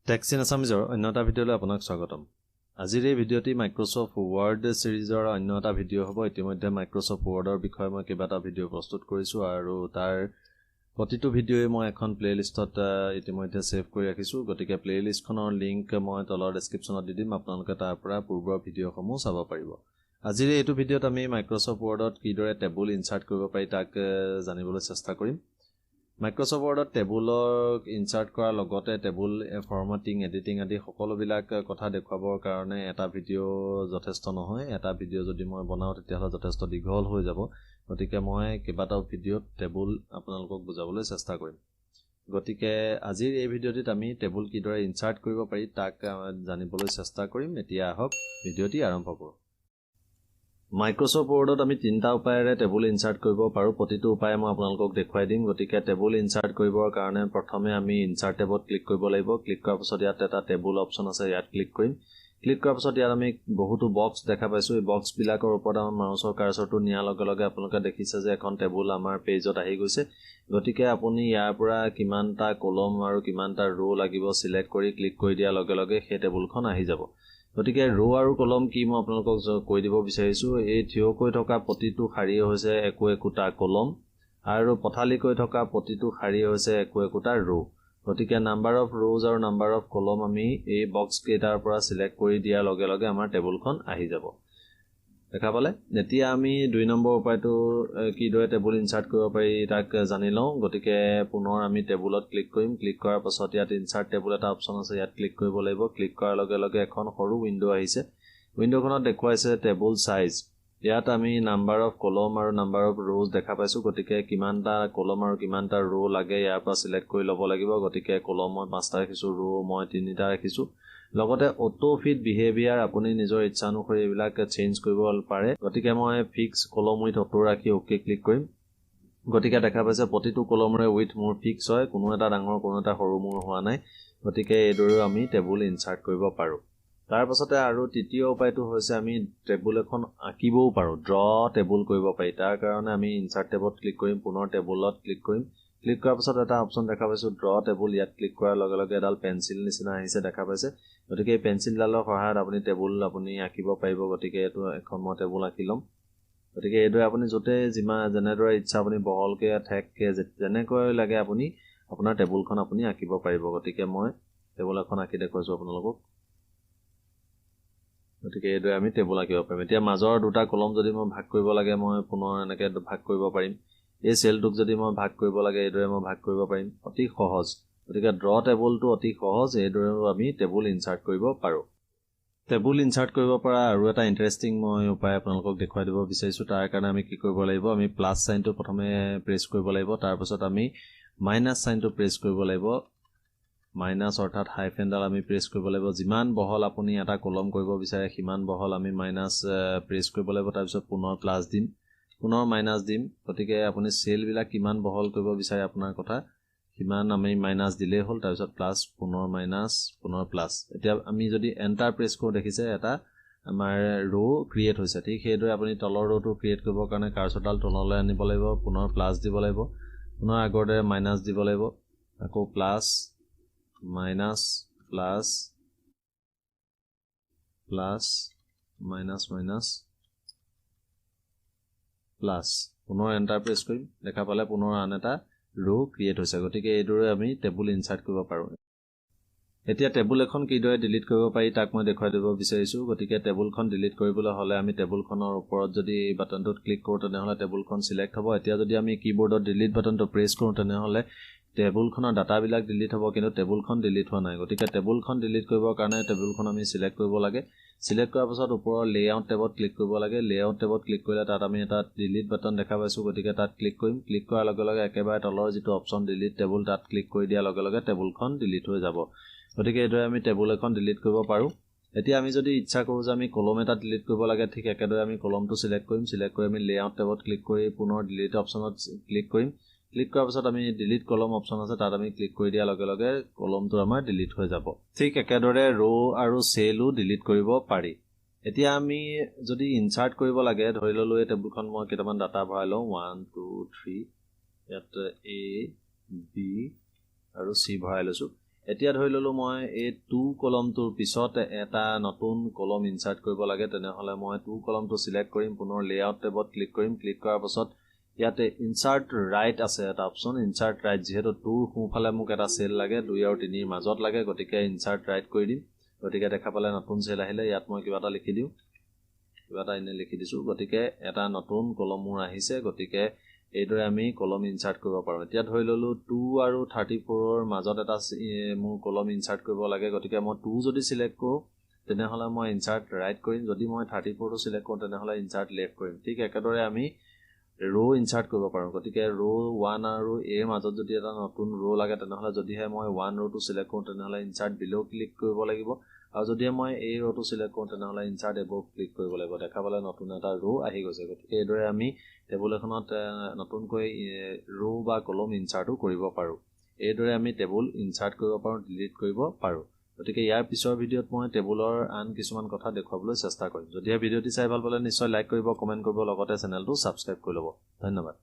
Tax in আছামিজৰ অন্য এটা ভিডিঅ'লৈ আপোনাক স্বাগতম। আজিৰ এই ভিডিঅ'টি মাইক্ৰ'ছফ্ট ৱৰ্ড সিৰিজৰ অন্য এটা ভিডিঅ' হ'ব। ইতিমধ্যে মাইক্ৰ'ছফ্ট ৱৰ্ডৰ বিষয়ে মই কেইবাটা ভিডিঅ' প্ৰস্তুত কৰিছোঁ আৰু তাৰ প্ৰতিটো ভিডিঅ'ই মই এখন প্লেলিষ্টত ইতিমধ্যে সেভ কৰি ৰাখিছোঁ। গতিকে প্লেলিষ্টখনৰ লিংক মই তলৰ ডেছক্ৰিপশ্যনত দি দিম, আপোনালোকে তাৰ পৰা পূৰ্বৰ ভিডিঅ'সমূহ চাব পাৰিব। আজিৰ এইটো ভিডিঅ'ত আমি মাইক্ৰ'ছফ্ট ৱৰ্ডত কিদৰে টেবুল ইনচাৰ্ট কৰিব পাৰি তাক জানিবলৈ চেষ্টা কৰিম। মাইক্ৰ'ছফ্ট ৱৰ্ডত টেবুলক ইনচাৰ্ট কৰাৰ লগতে টেবুল ফৰ্মেটিং, এডিটিং আদি সকলোবিলাক কথা দেখুৱাবৰ কাৰণে এটা ভিডিঅ' যথেষ্ট নহয়। এটা ভিডিঅ' যদি মই বনাওঁ তেতিয়াহ'লে যথেষ্ট দীঘল হৈ যাব। গতিকে মই কেইবাটাও ভিডিঅ'ত টেবুল আপোনালোকক বুজাবলৈ চেষ্টা কৰিম। গতিকে আজিৰ এই ভিডিঅ'টিত আমি টেবুল কিদৰে ইনচাৰ্ট কৰিব পাৰি তাক জানিবলৈ চেষ্টা কৰিম। এতিয়া আহক ভিডিঅ'টি আৰম্ভ কৰোঁ। মাইক্ৰ'ছফ্ট ৱৰ্ডত আমি তিনিটা উপায়েৰে টেবুল ইনচাৰ্ট কৰিব পাৰোঁ। প্ৰতিটো উপায় মই আপোনালোকক দেখুৱাই দিম। গতিকে টেবুল ইনচাৰ্ট কৰিবৰ কাৰণে প্ৰথমে আমি ইনচাৰ্ট টেবত ক্লিক কৰিব লাগিব। ক্লিক কৰাৰ পাছত ইয়াত এটা টেবুল অপশ্যন আছে, ইয়াত ক্লিক কৰিম। ক্লিক কৰাৰ পাছত ইয়াত আমি বহুতো বক্স দেখা পাইছোঁ। এই বক্সবিলাকৰ ওপৰত আমাৰ মাউচৰ কাৰ্চৰটো নিয়াৰ লগে লগে আপোনালোকে দেখিছে যে এখন টেবুল আমাৰ পেজত আহি গৈছে। গতিকে আপুনি ইয়াৰ পৰা কিমানটা কলম আৰু কিমানটা ৰ' লাগিব চিলেক্ট কৰি ক্লিক কৰি দিয়াৰ লগে লগে সেই টেবুলখন আহি যাব। গতিকে ৰ' আৰু কলম কি মই আপোনালোকক কৈ দিব বিচাৰিছোঁ। এই থিয়কৈ থকা প্ৰতিটো শাৰী হৈছে একোটা কলম আৰু পথালিকৈ থকা প্ৰতিটো শাৰী হৈছে একোটা ৰ'। গতিকে নাম্বাৰ অফ ৰ'জ আৰু নাম্বাৰ অফ কলম আমি এই বক্স কেইটাৰ পৰা চিলেক্ট কৰি দিয়াৰ লগে লগে আমাৰ টেবুলখন আহি যাব। দেখা পালে? এতিয়া আমি 2 নম্বৰ উপায়টো কিদৰে টেবুল ইনচাৰ্ট কৰিব পাৰি তাক জানি লওঁ। গতিকে পুনৰ আমি টেবুলত ক্লিক কৰিম। ক্লিক কৰাৰ পাছত ইয়াত ইনচাৰ্ট টেবুল এটা অপশ্যন আছে, ইয়াত ক্লিক কৰিব লাগিব। ক্লিক কৰাৰ লগে লগে এখন সৰু উইণ্ড' আহিছে। উইণ্ড'খনত দেখুৱাইছে টেবুল চাইজ। ইয়াত আমি নাম্বাৰ অফ কলম আৰু নাম্বাৰ অফ ৰ'জ দেখা পাইছোঁ। গতিকে কিমানটা কলম আৰু কিমানটা ৰ' লাগে ইয়াৰ পৰা চিলেক্ট কৰি ল'ব লাগিব। গতিকে কলম মই 5টা ৰাখিছোঁ, ৰ' মই 3টা ৰাখিছোঁ। লগতে অটো ফিট বিহেভিয়াৰ আপুনি নিজৰ ইচ্ছা অনুসৰি এইবিলাক চেঞ্জ কৰিব পাৰে। গতিকে মই ফিক্স কলম উইথ অটো ৰাখি অ'কে ক্লিক কৰিম। গতিকে দেখা পাইছে প্ৰতিটো কলমৰে উইথ মোৰ ফিক্স হয়, কোনো এটা ডাঙৰ কোনো এটা সৰু মোৰ হোৱা নাই। গতিকে এইদৰেও আমি টেবুল ইনচাৰ্ট কৰিব পাৰোঁ। তাৰ পাছতে আৰু তৃতীয় উপায়টো হৈছে আমি টেবুল এখন আঁকিবও পাৰোঁ, ড্ৰ টেবুল কৰিব পাৰি। তাৰ কাৰণে আমি ইনচাৰ্ট টেবত ক্লিক কৰিম, পুনৰ টেবুলত ক্লিক কৰিম। ক্লিক কৰাৰ পাছত এটা অপশ্যন দেখা পাইছোঁ ড্ৰ টেবুল। ইয়াত ক্লিক কৰাৰ লগে লগে এডাল পেঞ্চিল নিচিনা আহিছে দেখা পাইছে। গতিকে এই পেঞ্চিলডালৰ সহায়ত আপুনি টেবুল আঁকিব পাৰিব। গতিকে এইটো এখন মই টেবুল আঁকি ল'ম। গতিকে এইদৰে আপুনি য'তে যেনেদৰে ইচ্ছা আপুনি বহলকৈ ঠেককৈ যেনেকৈ লাগে আপুনি আপোনাৰ টেবুলখন আপুনি আঁকিব পাৰিব। গতিকে মই টেবুল এখন আঁকি দেখুৱাইছোঁ আপোনালোকক। গতিকে এইদৰে আমি টেবুল আঁকিব পাৰিম। এতিয়া মাজৰ দুটা কলম যদি মই ভাগ কৰিব লাগে মই পুনৰ এনেকৈ ভাগ কৰিব পাৰিম। এই চেলটোক যদি মই ভাগ কৰিব লাগে এইদৰে মই ভাগ কৰিব পাৰিম। অতি সহজ। গতিকে ড্ৰ টেবুলটো অতি সহজ, এইদৰেও আমি টেবুল ইনচাৰ্ট কৰিব পাৰোঁ। টেবুল ইনচাৰ্ট কৰিব পৰা আৰু এটা ইণ্টাৰেষ্টিং মই উপায় আপোনালোকক দেখুৱাই দিব বিচাৰিছোঁ। তাৰ কাৰণে আমি কি কৰিব লাগিব, আমি প্লাছ চাইনটো প্ৰথমে প্ৰেছ কৰিব লাগিব। তাৰপাছত আমি মাইনাছ চাইনটো প্ৰেছ কৰিব লাগিব। মাইনাছ অৰ্থাৎ হাইফেনডাল আমি প্ৰেছ কৰিব লাগিব। যিমান বহল আপুনি এটা কলম কৰিব বিচাৰে সিমান বহল আমি মাইনাছ প্ৰেছ কৰিব লাগিব। তাৰপিছত পুনৰ প্লাছ দিম, পুনৰ মাইনাছ দিম। গতিকে আপুনি চেলবিলাক কিমান বহল কৰিব বিচাৰে আপোনাৰ কথা, সিমান আমি মাইনাছ দিলেই হ'ল। তাৰপিছত প্লাছ, পুনৰ মাইনাছ, পুনৰ প্লাছ। এতিয়া আমি যদি এণ্টাৰ প্ৰেছ কৰোঁ দেখিছে এটা আমাৰ ৰ' ক্ৰিয়েট হৈছে। ঠিক সেইদৰে আপুনি তলৰ ৰ'টো ক্ৰিয়েট কৰিবৰ কাৰণে কাৰ্চৰডাল তললৈ আনিব লাগিব, পুনৰ প্লাছ দিব লাগিব, পুনৰ আগৰ দৰে মাইনাছ দিব লাগিব, আকৌ plus, minus, plus, plus, minus, minus, plus. পুনৰ এণ্টাৰ প্ৰেছ কৰিম। দেখা পালে পুনৰ আন এটা ৰ' ক্ৰিয়েট হৈছে। গতিকে এইদৰে আমি টেবুল ইনচাৰ্ট কৰিব পাৰোঁ। এতিয়া টেবুল এখন কিদৰে ডিলিট কৰিব পাৰি তাক মই দেখুৱাই দিব বিচাৰিছোঁ। গতিকে টেবুলখন ডিলিট কৰিবলৈ হ'লে আমি টেবুলখনৰ ওপৰত যদি এই বাটনটোত ক্লিক কৰোঁ তেনেহ'লে টেবুলখন চিলেক্ট হ'ব। এতিয়া যদি আমি কীবৰ্ডত ডিলিট বাটনটো প্ৰেছ কৰোঁ তেনেহ'লে টেবুলখনৰ ডাটাবিলাক ডিলিট হ'ব, কিন্তু টেবুলখন ডিলিট হোৱা নাই। গতিকে টেবুলখন ডিলিট কৰিবৰ কাৰণে টেবুলখন আমি চিলেক্ট কৰিব লাগে। চিলেক্ট কৰাৰ পাছত ওপৰৰ লেআউট টেবত ক্লিক কৰিব লাগে। লেআউট টেবত ক্লিক কৰিলে তাত আমি এটা ডিলিট বাটন দেখা পাইছোঁ। গতিকে তাত ক্লিক কৰিম। ক্লিক কৰাৰ লগে লগে একেবাৰে তলৰ যিটো অপশ্যন ডিলিট টেবুল তাত ক্লিক কৰি দিয়াৰ লগে লগে টেবুলখন ডিলিট হৈ যাব। গতিকে এইদৰে আমি টেবুল এখন ডিলিট কৰিব পাৰোঁ। এতিয়া আমি যদি ইচ্ছা কৰোঁ যে আমি কলম এটা ডিলিট কৰিব লাগে, ঠিক একেদৰে আমি কলমটো চিলেক্ট কৰিম। চিলেক্ট কৰি আমি লেআউট টেবত ক্লিক কৰি পুনৰ ডিলিট অপশ্যনত ক্লিক কৰিম। ক্লিক কৰাৰ পাছত আমি ডিলিট কলম অপশ্যন আছে, তাত আমি ক্লিক কৰি দিয়াৰ লগে লগে কলমটো আমাৰ ডিলিট হৈ যাব। ঠিক একেদৰে ৰ' আৰু চেলো ডিলিট কৰিব পাৰি। এতিয়া আমি যদি ইনচাৰ্ট কৰিব লাগে, ধৰি ল'লোঁ এই টেবুলখন মই কেইটামান ডাটা ভৰাই লওঁ, 1 2 3, ইয়াত A B আৰু C ভৰাই লৈছোঁ। এতিয়া ধৰি ললো মই এই 2 কলমটোৰ পিছত এটা নতুন কলম ইনসাৰ্ট কৰিব লাগে তেনেহলে মই 2 কলমটো সিলেক্ট কৰিম পুনৰ লেআউট টেবত ক্লিক কৰিম ক্লিক কৰাৰ পাছত ইয়াতে ইনসাৰ্ট ৰাইট আছে এটা অপচন ইনসাৰ্ট ৰাইট যেহেতু 2 সোঁফালে মোক এটা সেল লাগে 2 আৰু 3 ৰ মাজত লাগে গতিকে ইনসাৰ্ট ৰাইট কৰি দিম গতিকে দেখা পালে নতুন সেল আহিলে ইয়াত মই কিবা এটা লিখি দিও কিবা এটা ইনে লিখি দিছো গতিকে এটা নতুন কলম মোৰ আহিছে গতিকে এইদৰে আমি কলম ইনসাৰ্ট কৰিব পাৰো এতিয়া ধৰি ললো 2 আৰু 34 ৰ মাজত এটা মোৰ কলম ইনসাৰ্ট কৰিব লাগে গতিকে মই 2 যদি সিলেক্ট কৰো তেনেহলে মই ইনসাৰ্ট ৰাইট কৰিম যদি মই 34 টো সিলেক্ট কৰো তেনেহলে ইনসাৰ্ট লেফট কৰিম ঠিক একেদৰে আমি ৰো ইনসাৰ্ট কৰিব পাৰো গতিকে ৰো 1 আৰু a ৰ মাজত যদি এটা নতুন ৰো লাগে তেনেহলে যদিহে মই 1 ৰো টো সিলেক্ট কৰো তেনেহলে ইনসাৰ্ট বিলো ক্লিক কৰিব লাগিব আৰু যদি মই এই ৰো টো সিলেক্ট কৰো তেনেহলে ইনসাৰ্ট এবভ ক্লিক কৰিব লাগিব দেখা পালে নতুন এটা ৰো আহি গৈছে গতিকে এইদৰে আমি টেবুল এখনত নতুনকৈ ৰো বা কলম ইনসাৰ্টও কৰিব পাৰো এইদৰে আমি টেবুল ইনসাৰ্ট কৰিব পাৰো ডিলিট কৰিব পাৰো গতিকে ইয়াৰ পিছৰ ভিডিঅত মই টেবুলৰ আন কিছুমান কথা দেখুৱাবলৈ চেষ্টা কৰিম যদি ভিডিঅটি চাই ভাল পালে নিশ্চয় লাইক কৰিব কমেন্ট কৰিব লগতে চেনেলটো সাবস্ক্ৰাইব কৰি ল'ব ধন্যবাদ